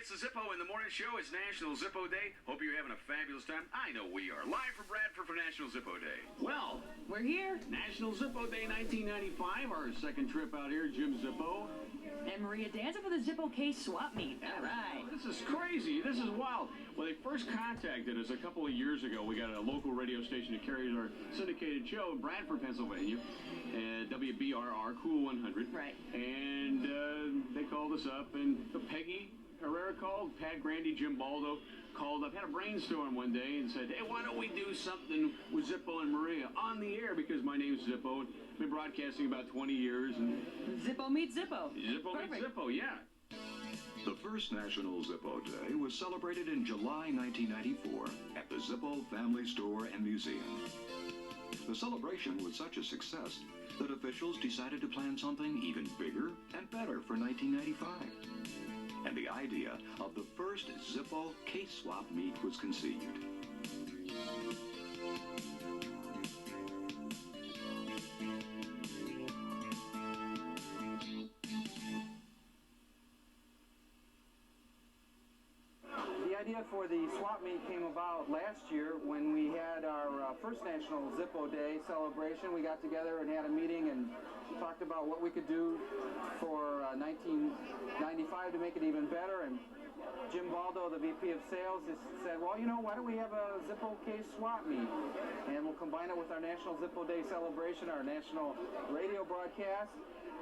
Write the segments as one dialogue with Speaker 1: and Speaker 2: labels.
Speaker 1: it's the Zippo in the Morning Show. It's National Zippo Day. Hope you're having a fabulous time. I know we are. Live from Bradford for National Zippo Day.
Speaker 2: Well, we're here. National Zippo Day 1995. Our second trip out here, Jim Zippo.
Speaker 3: And Maria dancing for the Zippo Case Swap Meet. All right.
Speaker 2: This is crazy. This is wild. When they first contacted us a couple of years ago, we got a local radio station that carries our syndicated show in Bradford, Pennsylvania, WBRR, Cool 100.
Speaker 3: Right.
Speaker 2: And they called us up, and Peggy Herrera called, Pat Grandy, Jim Baldo called up, had a brainstorm one day and said, hey, why don't we do something with Zippo and Maria on the air, because my name's Zippo. Been broadcasting about 20 years. And
Speaker 3: Zippo meets Zippo.
Speaker 2: Zippo meets Zippo, yeah.
Speaker 4: The first National Zippo Day was celebrated in July 1994 at the Zippo Family Store and Museum. The celebration was such a success that officials decided to plan something even bigger and better for 1995. And the idea of the first Zippo Case Swap Meet was conceived.
Speaker 5: The idea for the swap meet came about last year when we had our first National Zippo Day celebration. We got together and had a meeting and talked about what we could do for 1995 to make it even better. And Jim Baldo, the VP of Sales, just said, well, you know, why don't we have a Zippo Case Swap Meet? And we'll combine it with our National Zippo Day celebration, our national radio broadcast.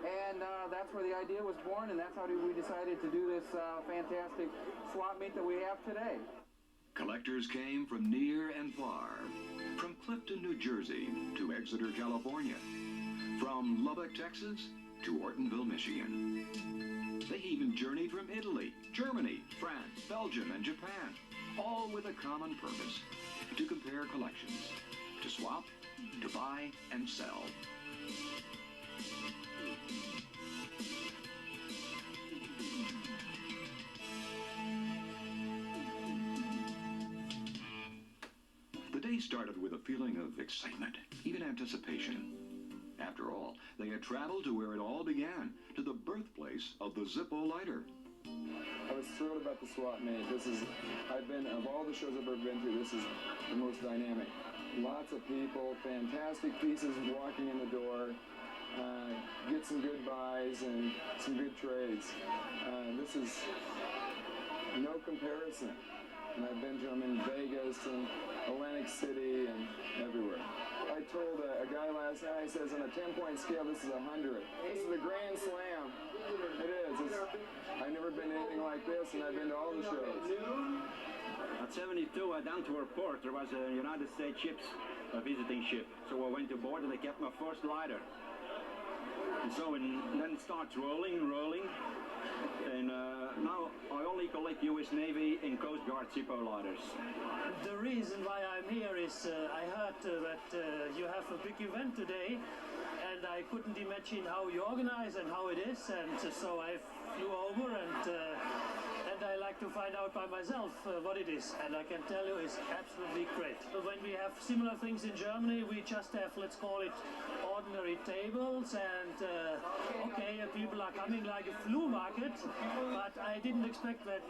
Speaker 5: And that's where the idea was born, and that's how we decided to do this fantastic swap meet that we have today.
Speaker 4: Collectors came from near and far, from Clifton, New Jersey to Exeter, California, from Lubbock, Texas to Ortonville, Michigan. They even journeyed from Italy, Germany, France, Belgium, and Japan, all with a common purpose: to compare collections, to swap, to buy, and sell. The day started with a feeling of excitement, even anticipation. After all, they had traveled to where it all began, to the birthplace of the Zippo lighter.
Speaker 6: I was thrilled about the swap meet. Of all the shows I've ever been to, this is the most dynamic. Lots of people, fantastic pieces walking in the door, get some good buys and some good trades. This is no comparison. And I've been to them in Vegas and Atlantic City and everywhere. I told a guy last night, he says on a 10-point scale, this is 100. This is a grand slam. It is. I've never been to anything like this, and I've been to all the shows.
Speaker 7: At 72, at Antwerp port, there was a United States a visiting ship. So I went aboard and they kept my first lighter. And so then it starts rolling. And now I only collect U.S. Navy and Coast Guard Zippo lighters.
Speaker 8: The reason why I'm here is I heard that you have a big event today, and I couldn't imagine how you organize and how it is, and so I flew over and I like to find out by myself what it is, and I can tell you it's absolutely great. When we have similar things in Germany, we just have, let's call it, ordinary tables, and okay, people are coming like a flea market, but I didn't expect that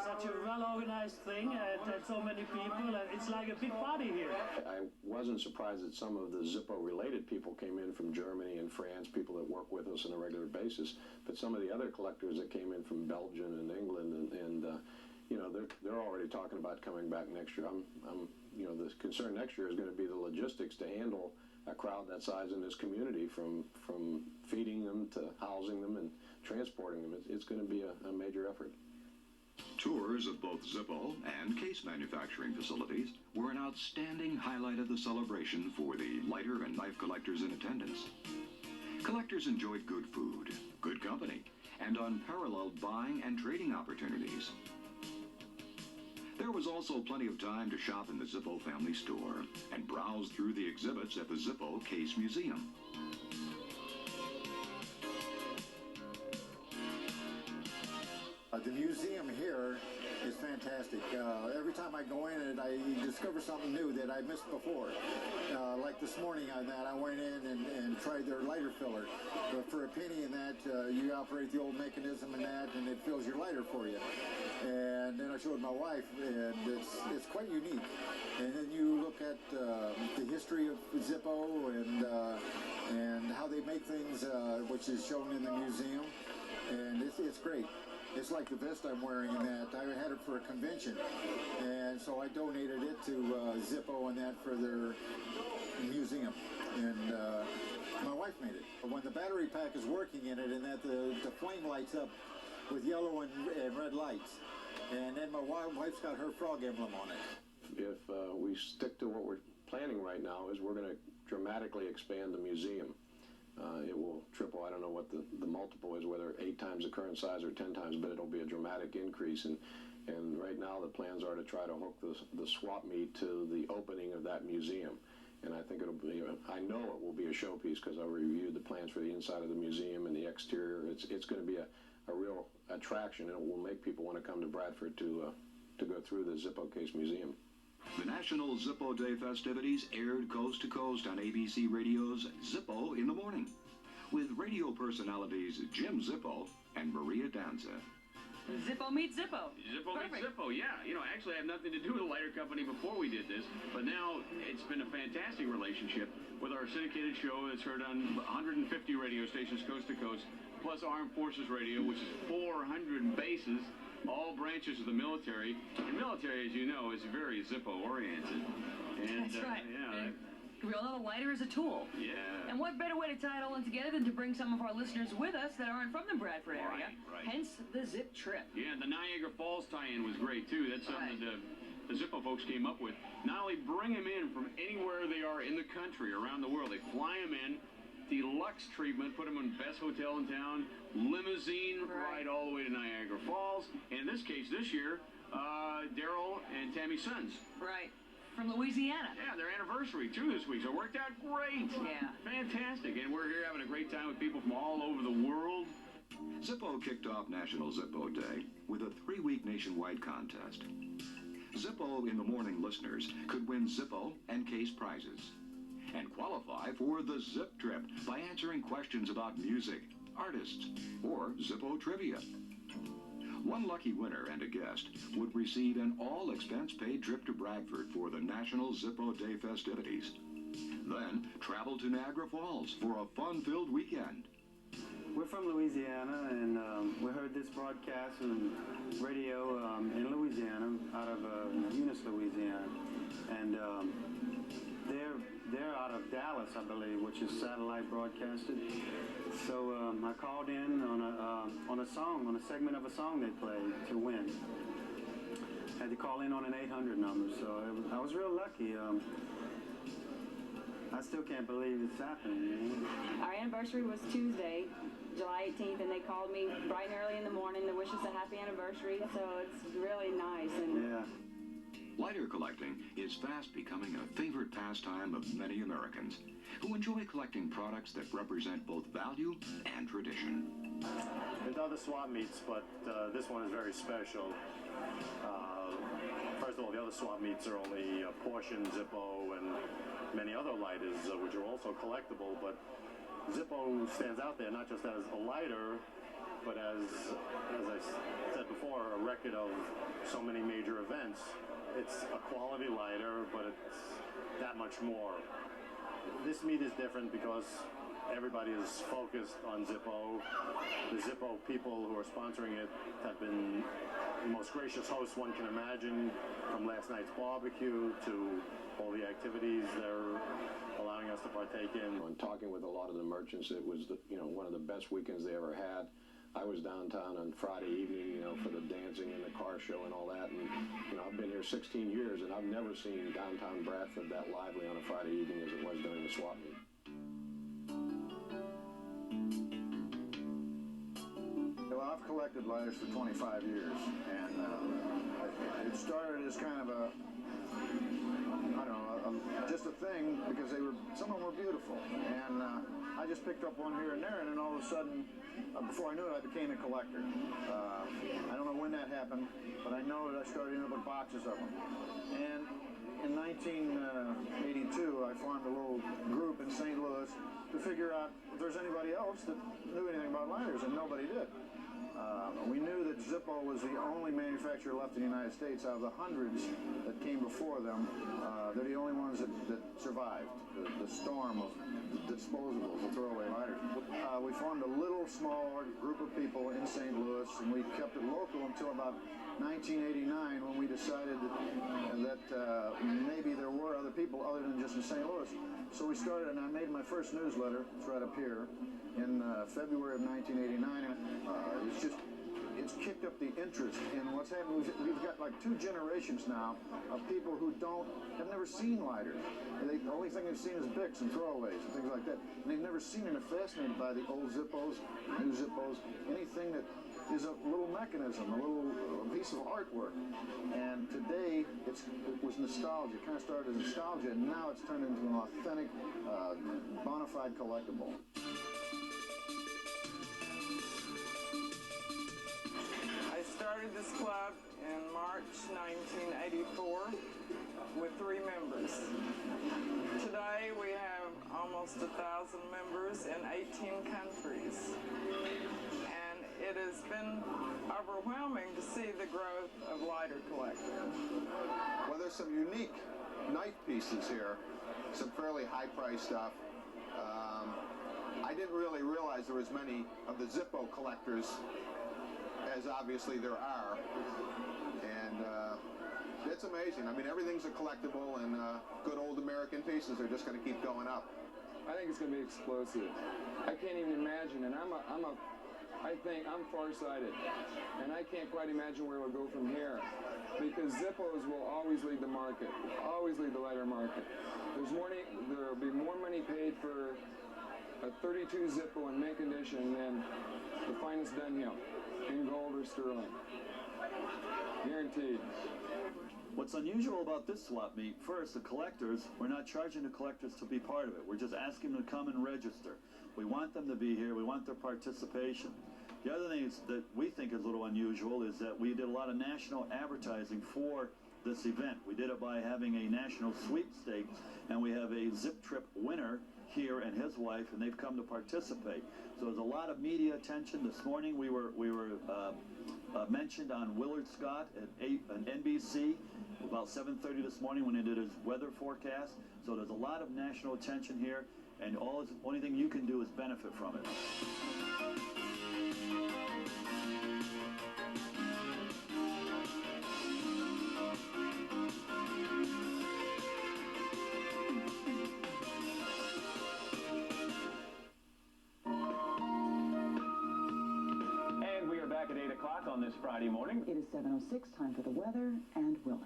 Speaker 8: such a well-organized thing and so many people, and it's like a big party here.
Speaker 9: I wasn't surprised that some of the Zippo-related people came in from Germany and France, people that work with us on a regular basis, but some of the other collectors that came in from Belgium and England and you know, they're already talking about coming back next year. You know, the concern next year is going to be the logistics to handle a crowd that size in this community, from feeding them to housing them and transporting them. It's going to be a major effort.
Speaker 4: Tours of both Zippo and case manufacturing facilities were an outstanding highlight of the celebration for the lighter and knife collectors in attendance. Collectors enjoyed good food, good company, and unparalleled buying and trading opportunities. There was also plenty of time to shop in the Zippo family store and browse through the exhibits at the Zippo Case Museum.
Speaker 10: The museum here is fantastic. Every time I go in it, I discover something new that I missed before. Like this morning on that, I went in and tried their lighter filler. But for a penny in that, you operate the old mechanism in that, and it fills your lighter for you. And then I showed my wife, and it's quite unique. And then you look at the history of Zippo and how they make things, which is shown in the museum, and it's great. It's like the vest I'm wearing in that. I had it for a convention, and so I donated it to Zippo and that for their museum, and my wife made it. When the battery pack is working in it and that the flame lights up with yellow and red lights, and then my wife's got her frog emblem on it.
Speaker 9: If we stick to what we're planning right now, is we're going to dramatically expand the museum. It will triple. I don't know what the multiple is, whether 8 times the current size or 10 times, but it'll be a dramatic increase. And right now the plans are to try to hook the swap meet to the opening of that museum. And I think it'll be, I know it will be a showpiece because I reviewed the plans for the inside of the museum and the exterior. It's going to be a real attraction, and it will make people want to come to Bradford to go through the Zippo Case Museum.
Speaker 4: The National Zippo Day festivities aired coast to coast on ABC Radio's Zippo in the Morning, with radio personalities Jim Zippo and Maria Danza.
Speaker 3: Zippo meets Zippo.
Speaker 2: Zippo meets Zippo, yeah. You know, actually I have nothing to do with the lighter company before we did this, but now it's been a fantastic relationship with our syndicated show that's heard on 150 radio stations coast to coast, plus Armed Forces Radio, which is 400 bases, all branches of the military. And military, as you know, is very Zippo-oriented. And,
Speaker 3: that's right.
Speaker 2: Yeah.
Speaker 3: We all know the lighter is a tool.
Speaker 2: Yeah.
Speaker 3: And what better way to tie it all in together than to bring some of our listeners with us that aren't from the Bradford area.
Speaker 2: Right.
Speaker 3: Hence the Zip trip.
Speaker 2: Yeah, the Niagara Falls tie-in was great, too. That's something that the Zippo folks came up with. Not only bring them in from anywhere they are in the country, around the world, they fly them in, deluxe treatment, put them in best hotel in town, limousine ride all the way to Niagara Falls. And in this case, this year, Daryl and Tammy's sons.
Speaker 3: Right. From Louisiana.
Speaker 2: Yeah, their anniversary, too, this week. So it worked out great.
Speaker 3: Yeah.
Speaker 2: Fantastic. And we're here having a great time with people from all over the world.
Speaker 4: Zippo kicked off National Zippo Day with a 3-week nationwide contest. Zippo in the Morning listeners could win Zippo and case prizes and qualify for the Zip Trip by answering questions about music, artists, or Zippo trivia. One lucky winner and a guest would receive an all-expense-paid trip to Bradford for the National Zippo Day festivities. Then travel to Niagara Falls for a fun-filled weekend.
Speaker 5: We're from Louisiana, and we heard this broadcast on radio in Louisiana, out of Eunice, Louisiana, and they're out of Dallas, I believe, which is satellite broadcasted. So I called in on a song, on a segment of a song they played to win. Had to call in on an 800 number, so I was real lucky. I still can't believe it's happening. You know?
Speaker 11: Our anniversary was Tuesday, July 18th, and they called me bright and early in the morning to wish us a happy anniversary, so it's really nice. And
Speaker 5: yeah.
Speaker 4: Lighter collecting is fast becoming a favorite pastime of many Americans who enjoy collecting products that represent both value and tradition.
Speaker 12: There's other swap meets, but this one is very special. First of all, the other swap meets are only Portion, Zippo, and many other lighters, which are also collectible, but Zippo stands out there not just as a lighter, but as I said before, a record of so many major events. It's a quality lighter, but it's that much more. This meet is different because everybody is focused on Zippo. The Zippo people who are sponsoring it have been the most gracious hosts one can imagine, from last night's barbecue to all the activities they're allowing us to partake in.
Speaker 9: When talking with a lot of the merchants, it was one of the best weekends they ever had. I was downtown on Friday evening, for the dancing and the car show and all that, and I've been here 16 years, and I've never seen downtown Bradford that lively on a Friday evening as it was during the swap meet.
Speaker 10: Well, I've collected lighters for 25 years, and it started as kind of just a thing because some of them were beautiful, and
Speaker 13: I just picked up one here and there, and then all of a sudden, before I knew it, I became a collector. I don't know when that happened, but I know that I started ending up with boxes of them. And in 1982, I formed a little group in St. Louis to figure out if there's anybody else that knew anything about lighters, and nobody did. We knew that Zippo was the only manufacturer left in the United States out of the hundreds that came before them. They're the only ones that survived the storm of disposables, the throwaway lighters. We formed a little small group of people in St. Louis, and we kept it local until about 1989 when we decided that maybe there were other people other than just in St. Louis. So we started, and I made my first newsletter, it's right up here, in February of 1989. It's kicked up the interest in what's happening. We've got like 2 generations now of people who have never seen lighters. The only thing they've seen is Bics and throwaways and things like that. And they've never seen and are fascinated by the old Zippos, new Zippos, anything that is a little mechanism, a little piece of artwork. And today, it was nostalgia. It kind of started as nostalgia, and now it's turned into an authentic, bona fide collectible.
Speaker 14: I started this club in March 1984 with 3 members. Today we have almost 1,000 members in 18 countries. And it has been overwhelming to see the growth of lighter collecting.
Speaker 15: Well, there's some unique knife pieces here, some fairly high-priced stuff. I didn't really realize there was many of the Zippo collectors, as obviously there are, and it's amazing. I mean, everything's a collectible, and good old American pieces are just going to keep going up.
Speaker 6: I think it's going to be explosive. I can't even imagine, and I think I'm farsighted, and I can't quite imagine where it'll go from here, because Zippos will always lead the market, always lead the lighter market. There'll be more money paid for a 32 Zippo in mint condition than the finest Dunhill in gold or sterling. Guaranteed.
Speaker 16: What's unusual about this swap meet, first, the collectors, we're not charging the collectors to be part of it. We're just asking them to come and register. We want them to be here. We want their participation. The other thing that we think is a little unusual is that we did a lot of national advertising for this event. We did it by having a national sweepstakes, and we have a Zip Trip winner here and his wife, and they've come to participate. So there's a lot of media attention. This morning we were mentioned on Willard Scott at NBC about 7:30 this morning when he did his weather forecast. So there's a lot of national attention here, and only thing you can do is benefit from it.
Speaker 2: Back at 8 o'clock on this Friday morning.
Speaker 17: It is 7:06, time for the weather and Willard.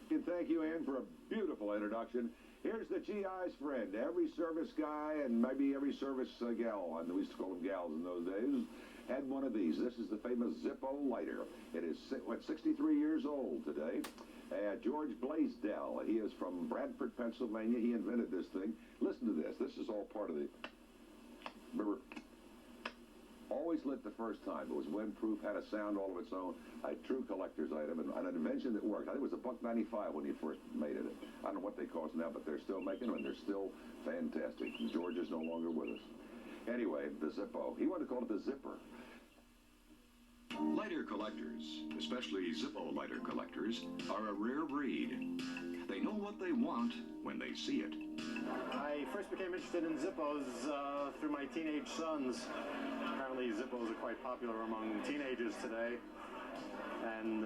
Speaker 18: And thank you, Ann, for a beautiful introduction. Here's the GI's friend. Every service guy and maybe every service gal, we used to call them gals in those days, had one of these. This is the famous Zippo lighter. It is 63 years old today. George Blaisdell, he is from Bradford, Pennsylvania. He invented this thing. Listen to this. This is all part of the... Remember... Always lit the first time. It was windproof, had a sound all of its own. A true collector's item, and an invention that worked. I think it was $1.95 when he first made it. I don't know what they cost now, but they're still making them, and they're still fantastic. George is no longer with us. Anyway, the Zippo. He wanted to call it the Zipper.
Speaker 4: Lighter collectors, especially Zippo lighter collectors, are a rare breed. They know what they want when they see it.
Speaker 12: I first became interested in Zippos through my teenage sons. Apparently Zippos are quite popular among teenagers today. And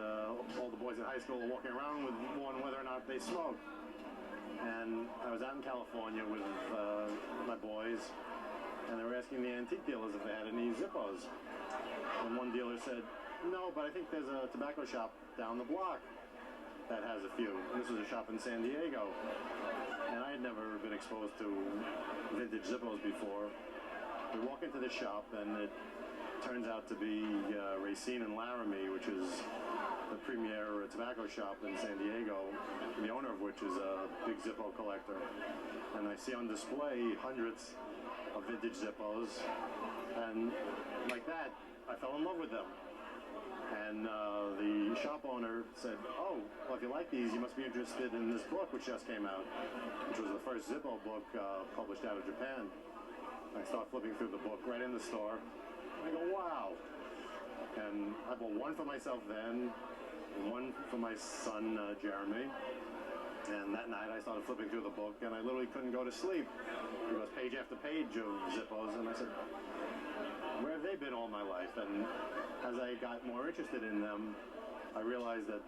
Speaker 12: all the boys in high school are walking around with one whether or not they smoke. And I was out in California with my boys, and they were asking the antique dealers if they had any Zippos. And one dealer said, no, but I think there's a tobacco shop down the block that has a few. And this was a shop in San Diego. And I had never been exposed to vintage Zippos before. We walk into the shop, and turns out to be Racine and Laramie, which is the premier tobacco shop in San Diego, the owner of which is a big Zippo collector. And I see on display hundreds of vintage Zippos, and like that, I fell in love with them. And the shop owner said, "Oh, well, if you like these, you must be interested in this book which just came out," which was the first Zippo book published out of Japan. I start flipping through the book right in the store. I go, wow. And I bought one for myself then, and one for my son, Jeremy. And that night I started flipping through the book, and I literally couldn't go to sleep. It was page after page of Zippos, and I said, where have they been all my life? And as I got more interested in them, I realized that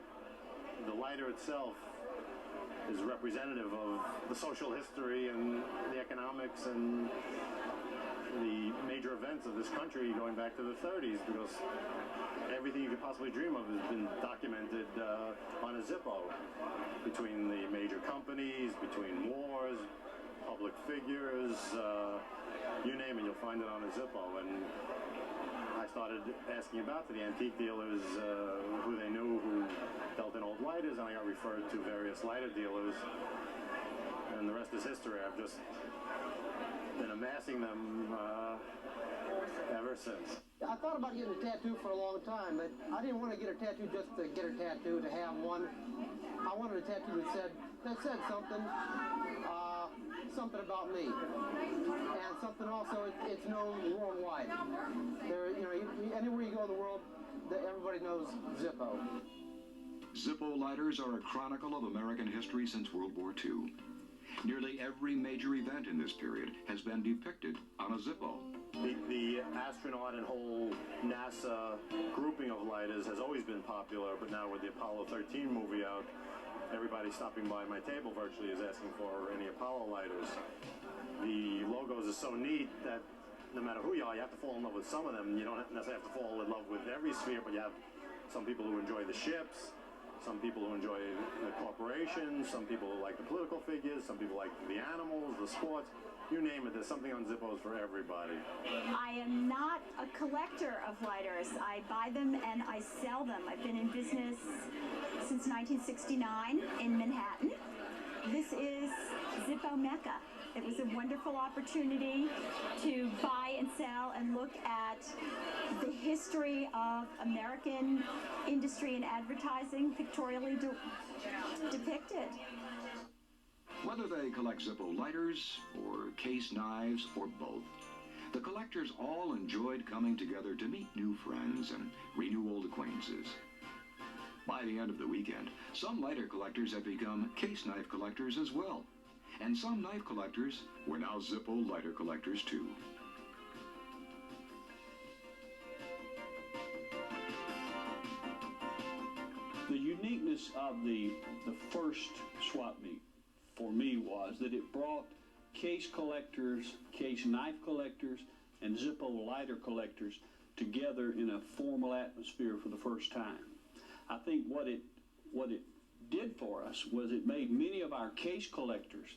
Speaker 12: the lighter itself is representative of the social history and the economics and the major events of this country going back to the 30s, because everything you could possibly dream of has been documented on a Zippo, between the major companies, between wars, public figures, you name it, you'll find it on a Zippo. And I started asking about to the antique dealers who they knew who dealt in old lighters, and I got referred to various lighter dealers, and the rest is history. I've just been amassing them ever since.
Speaker 19: I thought about getting a tattoo for a long time, but I didn't want to get a tattoo just to get a tattoo, to have one. I wanted a tattoo that said something, something about me, and something also it's known worldwide. There, anywhere you go in the world, everybody knows Zippo.
Speaker 4: Zippo lighters are a chronicle of American history since World War II. Nearly every major event in this period has been depicted on a Zippo.
Speaker 12: The astronaut and whole NASA grouping of lighters has always been popular, but now with the Apollo 13 movie out, everybody stopping by my table virtually is asking for any Apollo lighters. The logos are so neat that no matter who you are, you have to fall in love with some of them. You don't necessarily have to fall in love with every sphere, but you have some people who enjoy the ships, some people who enjoy the corporations, some people who like the political figures, some people like the animals, the sports. You name it, there's something on Zippos for everybody.
Speaker 20: I am not a collector of lighters. I buy them and I sell them. I've been in business since 1969 in Manhattan. This is Zippo Mecca. It was a wonderful opportunity to buy and sell and look at the history of American industry and advertising pictorially depicted.
Speaker 4: Whether they collect Zippo lighters, or case knives, or both, the collectors all enjoyed coming together to meet new friends and renew old acquaintances. By the end of the weekend, some lighter collectors had become case knife collectors as well, and some knife collectors were now Zippo lighter collectors too.
Speaker 21: The uniqueness of the first swap meet for me was that it brought case collectors, case knife collectors, and Zippo lighter collectors together in a formal atmosphere for the first time. I think what it did for us was it made many of our case collectors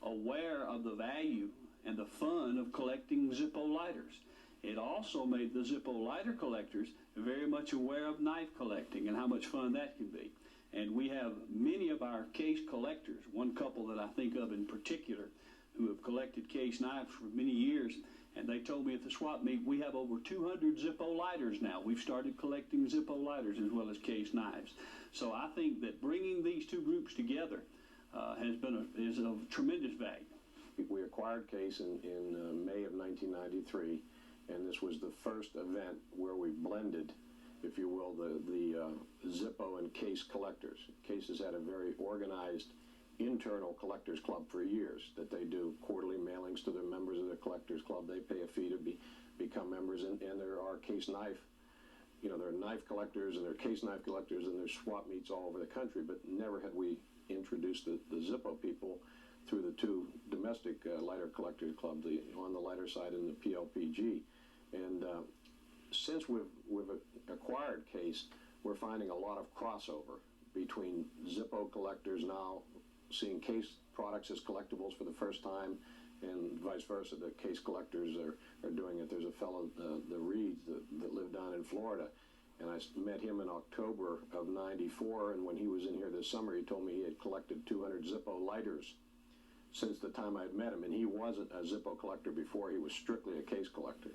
Speaker 21: aware of the value and the fun of collecting Zippo lighters. It also made the Zippo lighter collectors very much aware of knife collecting and how much fun that can be. And we have many of our case collectors, one couple that I think of in particular, who have collected case knives for many years, and they told me at the swap meet we have over 200 Zippo lighters now. We've started collecting Zippo lighters as well as case knives. So I think that bringing these two groups together is of tremendous value.
Speaker 9: We acquired Case in May of 1993, and this was the first event where we blended, if you will, the Zippo and Case collectors. Case has had a very organized internal collectors club for years, that they do quarterly mailings to their members of the collectors club. They pay a fee to become members, and there are case knife, there are knife collectors and there are case knife collectors, and there's swap meets all over the country, but never had we introduced the Zippo people through the two domestic lighter collectors club, on the lighter side and the PLPG. And since we've acquired Case, we're finding a lot of crossover between Zippo collectors now seeing Case products as collectibles for the first time, and vice versa. The case collectors are doing it. There's a fellow, the Reeds, that lived down in Florida, and I met him in October of '94, and when he was in here this summer, he told me he had collected 200 Zippo lighters since the time I'd met him, and he wasn't a Zippo collector before. He was strictly a case collector.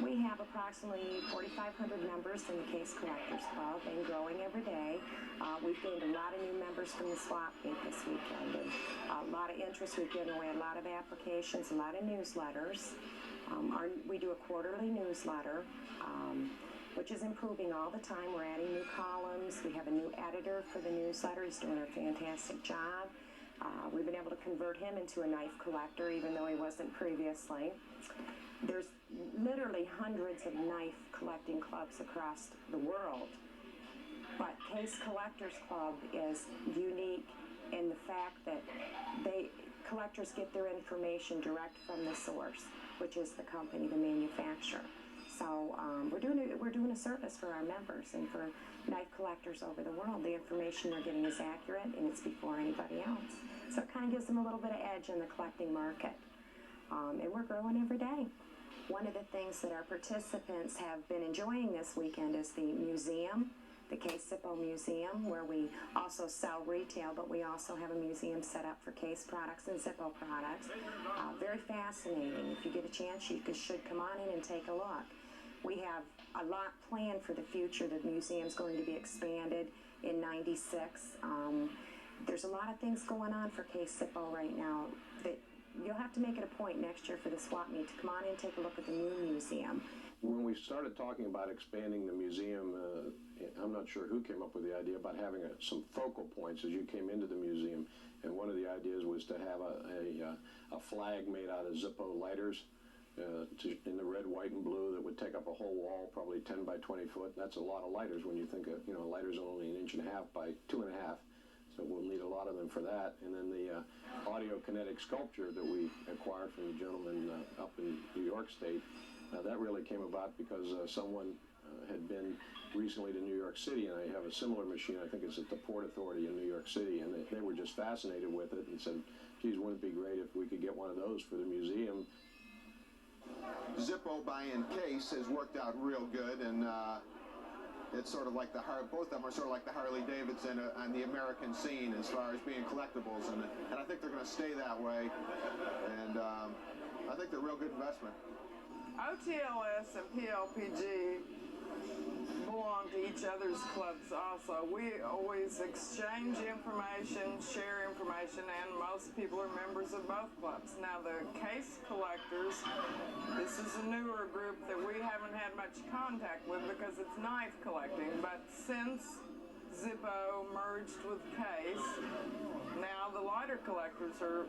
Speaker 1: We have approximately 4,500 members in the Case Collectors Club and growing every day. We've gained a lot of new members from the swap meet this weekend, and a lot of interest. We've given away a lot of applications, a lot of newsletters. We do a quarterly newsletter, which is improving all the time. We're adding new columns. We have a new editor for the newsletter. He's doing a fantastic job. We've been able to convert him into a knife collector, even though he wasn't previously. There's literally hundreds of knife collecting clubs across the world, but Case Collectors Club is unique in the fact that collectors get their information direct from the source, which is the company, the manufacturer. So we're doing a service for our members and for knife collectors over the world. The information they're getting is accurate, and it's before anybody else. So it kind of gives them a little bit of edge in the collecting market. And we're growing every day. One of the things that our participants have been enjoying this weekend is the museum, the Case Zippo Museum, where we also sell retail, but we also have a museum set up for Case products and Zippo products. Very fascinating. If you get a chance, you should come on in and take a look. We have a lot planned for the future. The museum's going to be expanded in '96. There's a lot of things going on for Case Zippo right now that you'll have to make it a point next year for the swap meet to come on in and take a look at the new museum.
Speaker 9: When we started talking about expanding the museum, I'm not sure who came up with the idea about having some focal points as you came into the museum, and one of the ideas was to have a flag made out of Zippo lighters in the red, white, and blue that would take up a whole wall, probably 10 by 20 foot. That's a lot of lighters when you think of, lighters only 1.5 inches by 2.5. So we'll need a lot of them for that. And then the audio kinetic sculpture that we acquired from the gentleman up in New York State, that really came about because someone had been recently to New York City, and I have a similar machine. I think it's at the Port Authority in New York City, and they were just fascinated with it and said, geez, wouldn't it be great if we could get one of those for the museum?
Speaker 15: Zippo buying Case has worked out real good, and it's sort of like both of them are sort of like the Harley Davidson on the American scene as far as being collectibles, and I think they're going to stay that way, and I think they're a real good investment.
Speaker 14: OTLS and PLPG belong to each other's clubs also. We always exchange information, share information, and most people are members of both clubs. Now the Case Collectors, this is a newer group that we haven't had much contact with because it's knife collecting, but since Zippo merged with Case, now the lighter collectors are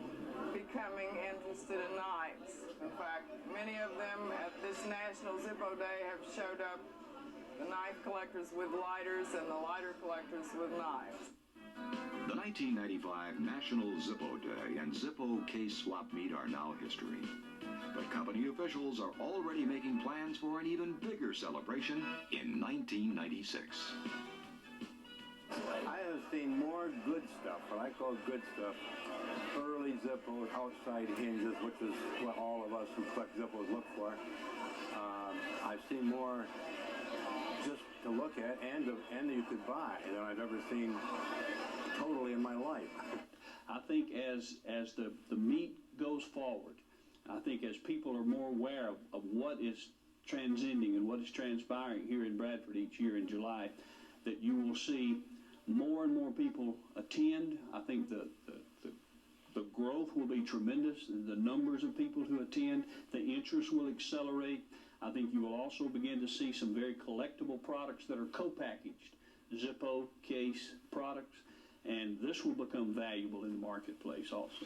Speaker 14: becoming interested in knives. In fact, many of them at this National Zippo Day have showed up, the knife collectors with lighters and the lighter collectors with knives.
Speaker 4: The 1995 National Zippo Day and Zippo Case Swap Meet are now history. But company officials are already making plans for an even bigger celebration in 1996.
Speaker 22: I have seen more good stuff, what I call good stuff, early Zippos, outside hinges, which is what all of us who collect Zippos look for. I've seen more just to look at and that you could buy than I've ever seen totally in my life.
Speaker 21: I think as the meet goes forward, I think as people are more aware of what is transcending and what is transpiring here in Bradford each year in July, that you will see more and more people attend. I think the growth will be tremendous. The numbers of people who attend, the interest will accelerate. I think you will also begin to see some very collectible products that are co-packaged, Zippo, Case products, and this will become valuable in the marketplace also.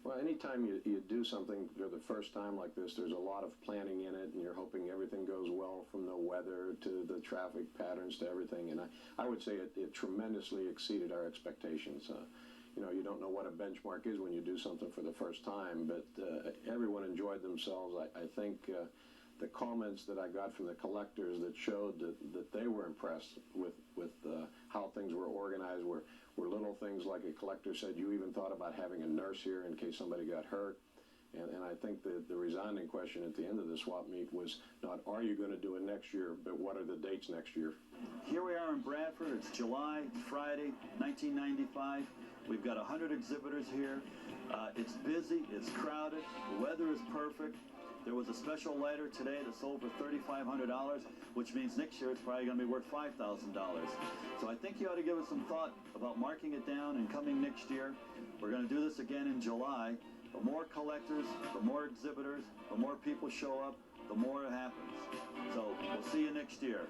Speaker 9: Well, anytime you do something for the first time like this, there's a lot of planning in it, and you're hoping everything goes well, from the weather to the traffic patterns to everything. And I would say it tremendously exceeded our expectations. You don't know what a benchmark is when you do something for the first time, but everyone enjoyed themselves. I think the comments that I got from the collectors that showed that they were impressed with how things were organized were little things like a collector said, you even thought about having a nurse here in case somebody got hurt. think the resounding question at the end of the swap meet was not, are you going to do it next year, but what are the dates next year?
Speaker 16: Here we are in Bradford. It's July, Friday, 1995. We've got 100 exhibitors here. It's busy, it's crowded, the weather is perfect. There was a special lighter today that sold for $3,500, which means next year it's probably going to be worth $5,000. So I think you ought to give it some thought about marking it down and coming next year. We're going to do this again in July. The more collectors, the more exhibitors, the more people show up, the more it happens. So we'll see you next year.